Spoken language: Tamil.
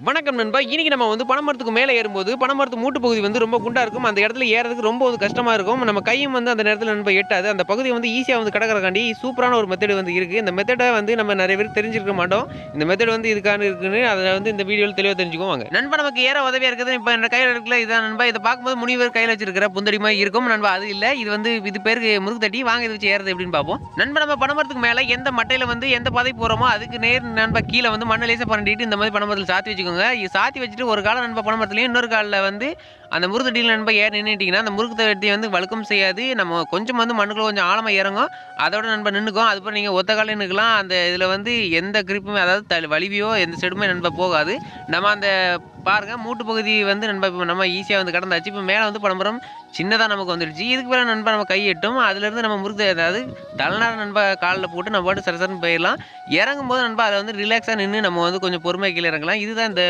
வணக்கம் நண்பா. இன்னைக்கு நம்ம வந்து பனைமரத்துக்கு மேல ஏறும்போது, பனைமரத்து மூட்டு பகுதி வந்து ரொம்ப குண்டா இருக்கும். அந்த இடத்துல ஏறுறதுக்கு ரொம்ப வந்து கஷ்டமா இருக்கும். நம்ம கையும் வந்து அந்த நேரத்துல நண்பா எட்டாது. அந்த பகுதிய வந்து ஈஸியா வந்து கடக்கறக்காண்டி சூப்பரான ஒரு மெத்தேட் வந்து இருக்கு. இந்த மெத்தேட வந்து நம்ம நெறைய பேருக்கு தெரிஞ்சிருக்க மாட்டோம். இந்த மெத்தேட் வந்து இதுக்கான இருக்குன்னு அத வந்து இந்த வீடியோல தெளிவா தெரிஞ்சுக்குவோம் வாங்க. நண்பா நமக்கு ஏற உதவியா இருக்குது. இப்ப என் கையில இருக்குல்ல இதான் நண்பா. இத பார்க்கும்போது முனிவர் கையில வச்சிருக்கிற புந்தடி மாரி இருக்கும். நண்பா அது இல்ல. இது வந்து இது பேரு முறுக்குத்தடி. வாங்க இத வச்சு ஏறுறது எப்படின்னு பார்ப்போம். நண்பா நம்ம பனைமரத்துக்கு மேல எந்த மட்டையில வந்து எந்த பாதைக்கு போறோமோ, அதுக்கு நேர் நண்பா கீழ வந்து மண்ண லேசா பரண்டிட்டு இந்த மாரி பனைமரத்துல சாத்தி வச்சுக்கோங்க. சாத்தி வச்சுட்டு ஒரு கால நண்பா பனைமரத்துலயும், இன்னொரு கால்ல வந்து அந்த முறுக்குத்தடியில நண்பா ஏறி நின்னுட்டீங்கன்னா, அந்த முறுக்குத்தடி வந்து வழுக்கவும் செய்யாது. நம்ம கொஞ்சம் வந்து மண்ணுக்குள்ள கொஞ்சம் ஆழமா இறங்கும். அதோட நண்பா நின்னுக்கும். அதுக்கப்புறம் நீங்க ஒத்த கால்ல நின்னுக்கலாம். அந்த இதுல வந்து எந்த கிரிப்புமே அதாவது வலிவியோ எந்த சைடுமே நண்பா போகாது. நம்ம அந்த பாருங்க மூட்டு பகுதி வந்து நண்பா இப்ப நம்ம ஈஸியா வந்து கடந்தாச்சு. இப்ப மேல வந்து பனைமரம் சின்னதா நமக்கு வந்துடுச்சு. இதுக்கு மேல நண்பா நம்ம கை எட்டும். அதுலருந்து நம்ம அதாவது தலனார நண்பா கால்ல போட்டு நம்ம பாட்டுக்கு சரசரன்னு போயிரலாம். இறங்கும்போது நண்பா அதுல வந்து ரிலாக்ஸா நின்னு நம்ம வந்து கொஞ்சம் பொறுமையா கீழ இறங்கலாம். இதுதான் இந்த